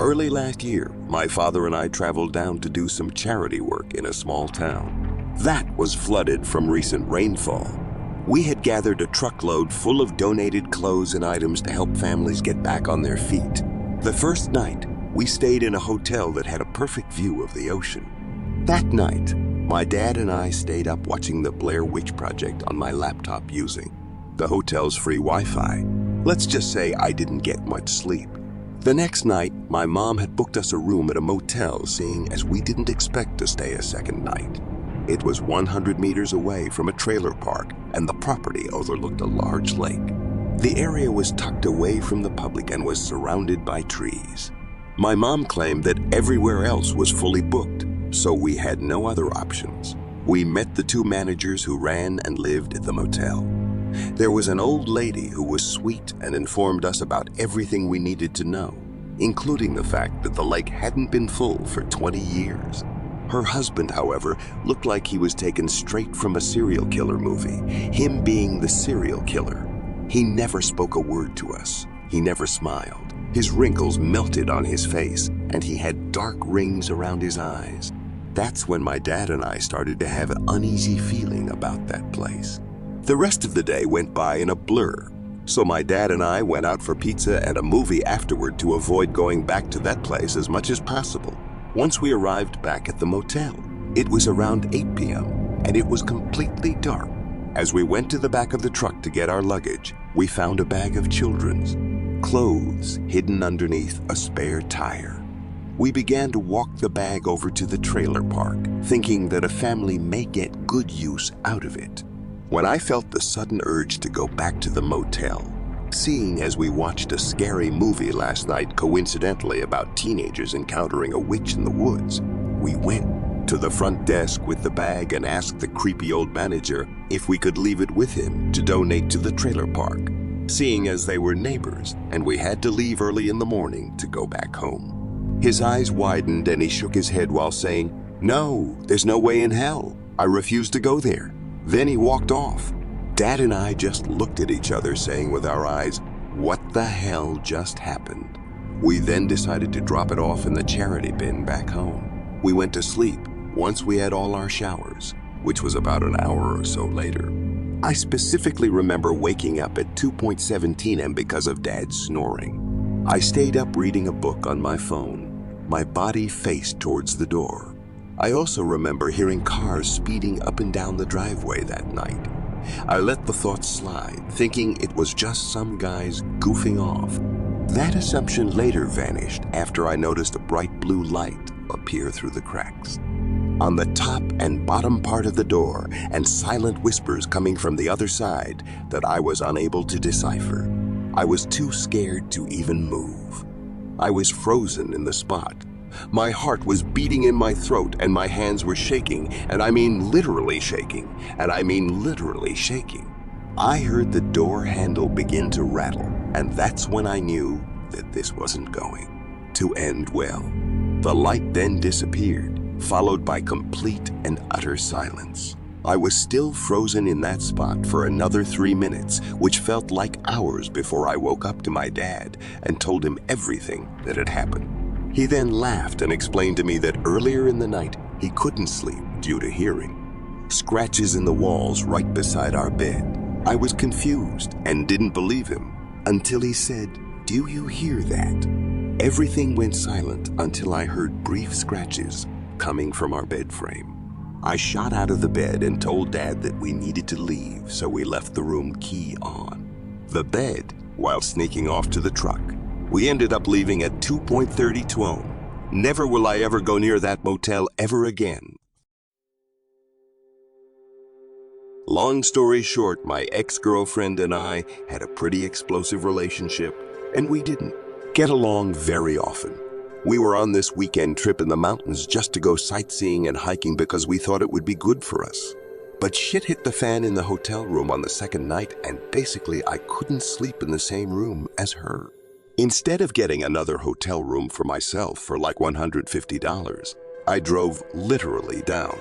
Early last year, my father and I traveled down to do some charity work in a small town. That was flooded from recent rainfall. We had gathered a truckload full of donated clothes and items to help families get back on their feet. The first night, we stayed in a hotel that had a perfect view of the ocean. That night, my dad and I stayed up watching the Blair Witch Project on my laptop using the hotel's free Wi-Fi. Let's just say I didn't get much sleep. The next night, my mom had booked us a room at a motel, seeing as we didn't expect to stay a second night. It was 100 meters away from a trailer park, and the property overlooked a large lake. The area was tucked away from the public and was surrounded by trees. My mom claimed that everywhere else was fully booked, so we had no other options. We met the two managers who ran and lived at the motel. There was an old lady who was sweet and informed us about everything we needed to know, including the fact that the lake hadn't been full for 20 years. Her husband, however, looked like he was taken straight from a serial killer movie, him being the serial killer. He never spoke a word to us. He never smiled. His wrinkles melted on his face, and he had dark rings around his eyes. That's when my dad and I started to have an uneasy feeling about that place. The rest of the day went by in a blur, so my dad and I went out for pizza and a movie afterward to avoid going back to that place as much as possible. Once we arrived back at the motel, it was around 8 p.m. and it was completely dark. As we went to the back of the truck to get our luggage, we found a bag of children's clothes hidden underneath a spare tire. We began to walk the bag over to the trailer park, thinking that a family may get good use out of it, when I felt the sudden urge to go back to the motel. Seeing as we watched a scary movie last night coincidentally about teenagers encountering a witch in the woods, we went to the front desk with the bag and asked the creepy old manager if we could leave it with him to donate to the trailer park, seeing as they were neighbors and we had to leave early in the morning to go back home. His eyes widened and he shook his head while saying, "No, there's no way in hell. I refuse to go there." Then he walked off. Dad and I just looked at each other, saying with our eyes, "What the hell just happened?" We then decided to drop it off in the charity bin back home. We went to sleep once we had all our showers, which was about an hour or so later. I specifically remember waking up at 2:17 a.m. because of Dad's snoring. I stayed up reading a book on my phone, my body faced towards the door. I also remember hearing cars speeding up and down the driveway that night. I let the thought slide, thinking it was just some guys goofing off. That assumption later vanished after I noticed a bright blue light appear through the cracks on the top and bottom part of the door, and silent whispers coming from the other side that I was unable to decipher. I was too scared to even move. I was frozen in the spot. My heart was beating in my throat and my hands were shaking, and I mean literally shaking, I heard the door handle begin to rattle, and that's when I knew that this wasn't going to end well. The light then disappeared, followed by complete and utter silence. I was still frozen in that spot for another 3 minutes, which felt like hours before I woke up to my dad and told him everything that had happened. He then laughed and explained to me that earlier in the night he couldn't sleep due to hearing scratches in the walls right beside our bed. I was confused and didn't believe him until he said, "Do you hear that?" Everything went silent until I heard brief scratches coming from our bed frame. I shot out of the bed and told Dad that we needed to leave, so we left the room key on the bed while sneaking off to the truck. We ended up leaving at 2:32. Never will I ever go near that motel ever again. Long story short, my ex-girlfriend and I had a pretty explosive relationship, and we didn't get along very often. We were on this weekend trip in the mountains just to go sightseeing and hiking because we thought it would be good for us. But shit hit the fan in the hotel room on the second night, and basically I couldn't sleep in the same room as her. Instead of getting another hotel room for myself for like $150, I drove literally down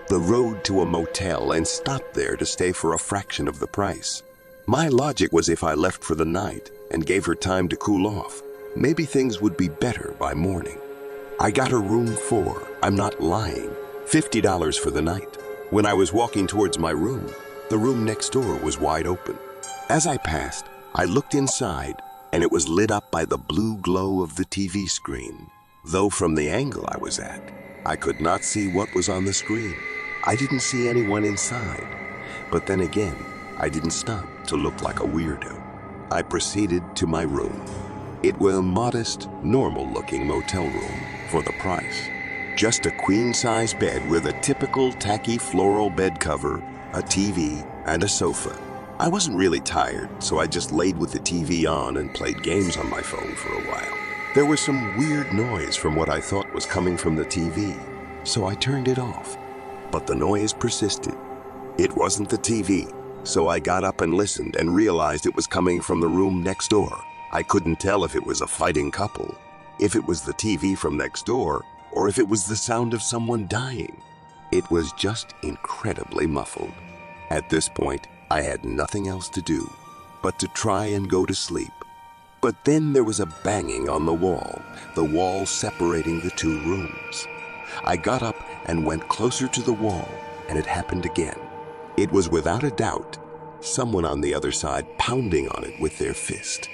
the road to a motel and stopped there to stay for a fraction of the price. My logic was if I left for the night and gave her time to cool off, maybe things would be better by morning. I got a room for, I'm not lying, $50 for the night. When I was walking towards my room, the room next door was wide open. As I passed, I looked inside, and it was lit up by the blue glow of the TV screen. Though from the angle I was at, I could not see what was on the screen. I didn't see anyone inside. But then again, I didn't stop to look like a weirdo. I proceeded to my room. It was a modest, normal-looking motel room for the price. Just a queen-size bed with a typical tacky floral bed cover, a TV, and a sofa. I wasn't really tired, so I just laid with the TV on and played games on my phone for a while. There was some weird noise from what I thought was coming from the TV, so I turned it off. But the noise persisted. It wasn't the TV, so I got up and listened and realized it was coming from the room next door. I couldn't tell if it was a fighting couple, if it was the TV from next door, or if it was the sound of someone dying. It was just incredibly muffled. At this point, I had nothing else to do but to try and go to sleep. But then there was a banging on the wall separating the two rooms. I got up and went closer to the wall, and it happened again. It was without a doubt someone on the other side pounding on it with their fist.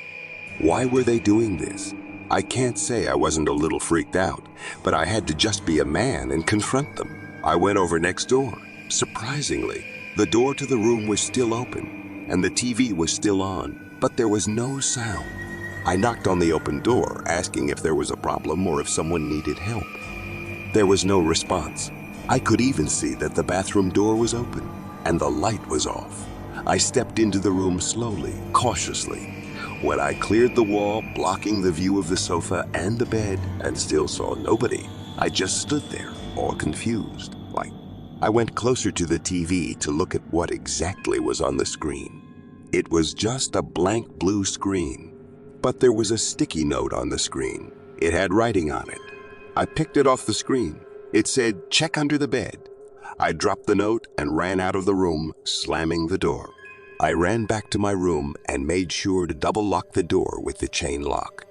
Why were they doing this? I can't say I wasn't a little freaked out, but I had to just be a man and confront them. I went over next door. Surprisingly, the door to the room was still open, and the TV was still on, but there was no sound. I knocked on the open door, asking if there was a problem or if someone needed help. There was no response. I could even see that the bathroom door was open, and the light was off. I stepped into the room slowly, cautiously. When I cleared the wall, blocking the view of the sofa and the bed, and still saw nobody, I just stood there, all confused. I went closer to the TV to look at what exactly was on the screen. It was just a blank blue screen, but there was a sticky note on the screen. It had writing on it. I picked it off the screen. It said, "Check under the bed." I dropped the note and ran out of the room, slamming the door. I ran back to my room and made sure to double lock the door with the chain lock.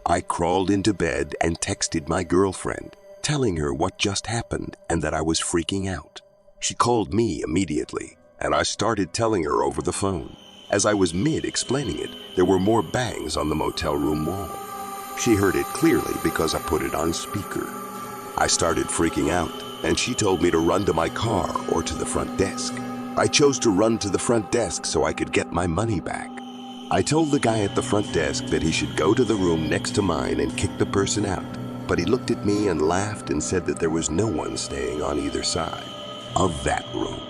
I crawled into bed and texted my girlfriend, telling her what just happened and that I was freaking out. She called me immediately, and I started telling her over the phone. As I was mid-explaining it, there were more bangs on the motel room wall. She heard it clearly because I put it on speaker. I started freaking out, and she told me to run to my car or to the front desk. I chose to run to the front desk so I could get my money back. I told the guy at the front desk that he should go to the room next to mine and kick the person out, but he looked at me and laughed and said that there was no one staying on either side of that room.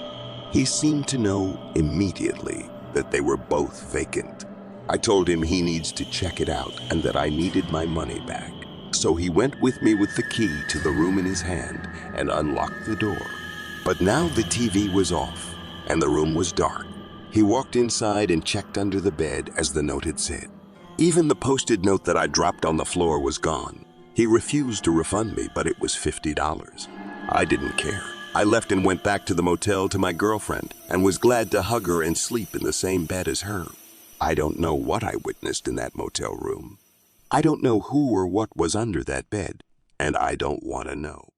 He seemed to know immediately that they were both vacant. I told him he needs to check it out and that I needed my money back. So he went with me with the key to the room in his hand and unlocked the door. But now the TV was off and the room was dark. He walked inside and checked under the bed as the note had said. Even the posted note that I dropped on the floor was gone. He refused to refund me, but it was $50. I didn't care. I left and went back to the motel to my girlfriend and was glad to hug her and sleep in the same bed as her. I don't know what I witnessed in that motel room. I don't know who or what was under that bed, and I don't want to know.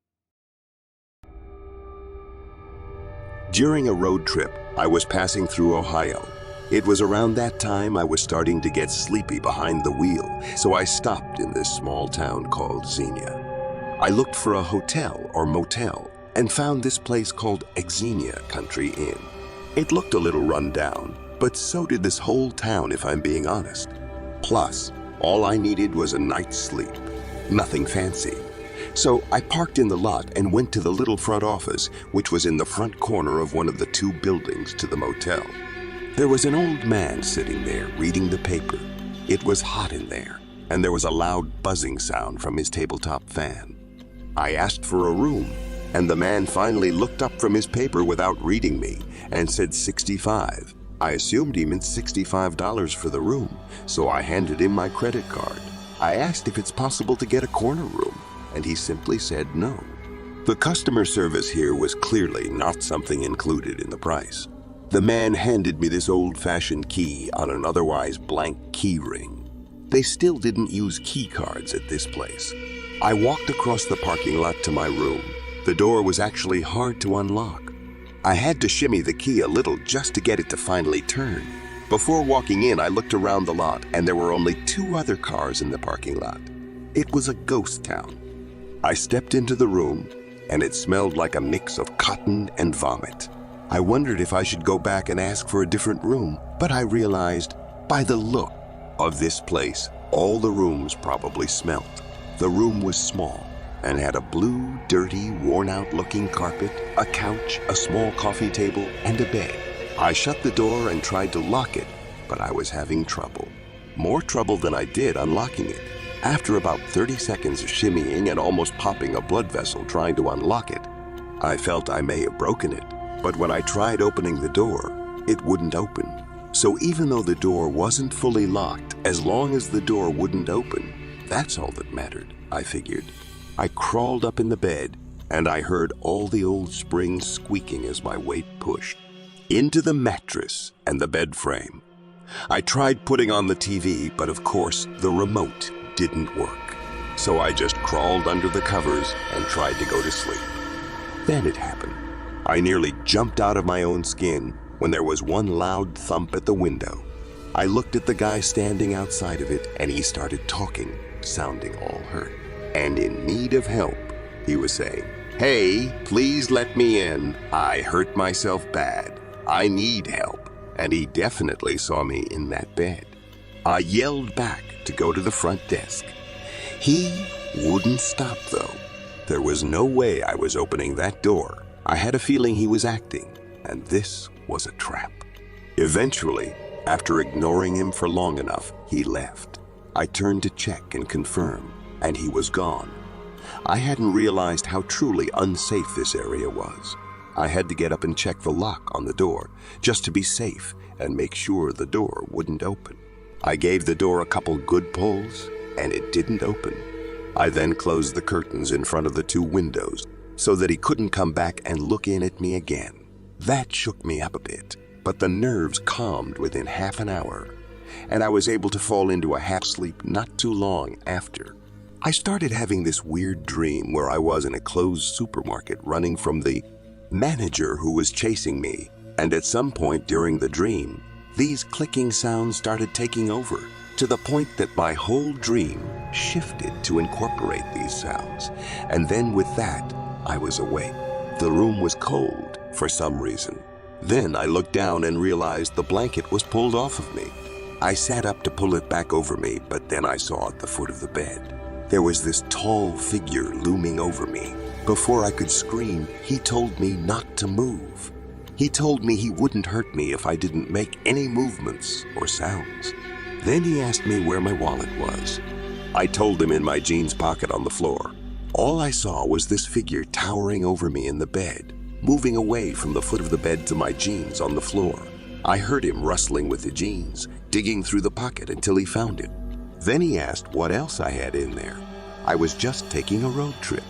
During a road trip, I was passing through Ohio. It was around that time I was starting to get sleepy behind the wheel, so I stopped in this small town called Xenia. I looked for a hotel or motel and found this place called Xenia Country Inn. It looked a little run down, but so did this whole town if I'm being honest. Plus, all I needed was a night's sleep. Nothing fancy. So I parked in the lot and went to the little front office, which was in the front corner of one of the two buildings to the motel. There was an old man sitting there reading the paper. It was hot in there, and there was a loud buzzing sound from his tabletop fan. I asked for a room, and the man finally looked up from his paper without reading me and said $65. I assumed he meant $65 for the room, so I handed him my credit card. I asked if it's possible to get a corner room, and he simply said no. The customer service here was clearly not something included in the price. The man handed me this old-fashioned key on an otherwise blank key ring. They still didn't use key cards at this place. I walked across the parking lot to my room. The door was actually hard to unlock. I had to shimmy the key a little just to get it to finally turn. Before walking in, I looked around the lot and there were only 2 other cars in the parking lot. It was a ghost town. I stepped into the room and it smelled like a mix of cotton and vomit. I wondered if I should go back and ask for a different room, but I realized by the look of this place, all the rooms probably smelt. The room was small and had a blue, dirty, worn-out looking carpet, a couch, a small coffee table, and a bed. I shut the door and tried to lock it, but I was having trouble. More trouble than I did unlocking it. After about 30 seconds of shimmying and almost popping a blood vessel trying to unlock it, I felt I may have broken it. But when I tried opening the door, it wouldn't open. So even though the door wasn't fully locked, as long as the door wouldn't open, that's all that mattered, I figured. I crawled up in the bed, and I heard all the old springs squeaking as my weight pushed into the mattress and the bed frame. I tried putting on the TV, but of course, the remote didn't work. So I just crawled under the covers and tried to go to sleep. Then it happened. I nearly jumped out of my own skin when there was one loud thump at the window. I looked at the guy standing outside of it, and he started talking, sounding all hurt and in need of help. He was saying, "Hey, please let me in. I hurt myself bad. I need help." And he definitely saw me in that bed. I yelled back to go to the front desk. He wouldn't stop though. There was no way I was opening that door. I had a feeling he was acting, and this was a trap. Eventually, after ignoring him for long enough, he left. I turned to check and confirm, and he was gone. I hadn't realized how truly unsafe this area was. I had to get up and check the lock on the door, just to be safe and make sure the door wouldn't open. I gave the door a couple good pulls, and it didn't open. I then closed the curtains in front of the 2 windows so that he couldn't come back and look in at me again. That shook me up a bit, but the nerves calmed within half an hour, and I was able to fall into a half sleep not too long after. I started having this weird dream where I was in a closed supermarket running from the manager who was chasing me, and at some point during the dream, these clicking sounds started taking over, to the point that my whole dream shifted to incorporate these sounds, and then with that, I was awake. The room was cold for some reason. Then I looked down and realized the blanket was pulled off of me. I sat up to pull it back over me, but then I saw at the foot of the bed, there was this tall figure looming over me. Before I could scream, he told me not to move. He told me he wouldn't hurt me if I didn't make any movements or sounds. Then he asked me where my wallet was. I told him in my jeans pocket on the floor. All I saw was this figure towering over me in the bed, moving away from the foot of the bed to my jeans on the floor. I heard him rustling with the jeans, digging through the pocket until he found it. Then he asked what else I had in there. I was just taking a road trip.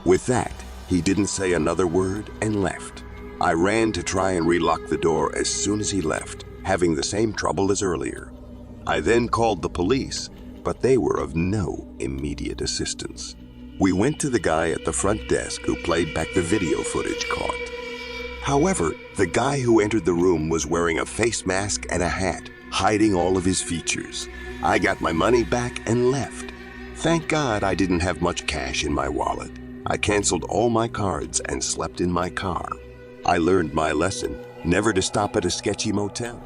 With that, he didn't say another word and left. I ran to try and relock the door as soon as he left, having the same trouble as earlier. I then called the police, but they were of no immediate assistance. We went to the guy at the front desk who played back the video footage caught. However, the guy who entered the room was wearing a face mask and a hat, hiding all of his features. I got my money back and left. Thank God I didn't have much cash in my wallet. I canceled all my cards and slept in my car. I learned my lesson, never to stop at a sketchy motel.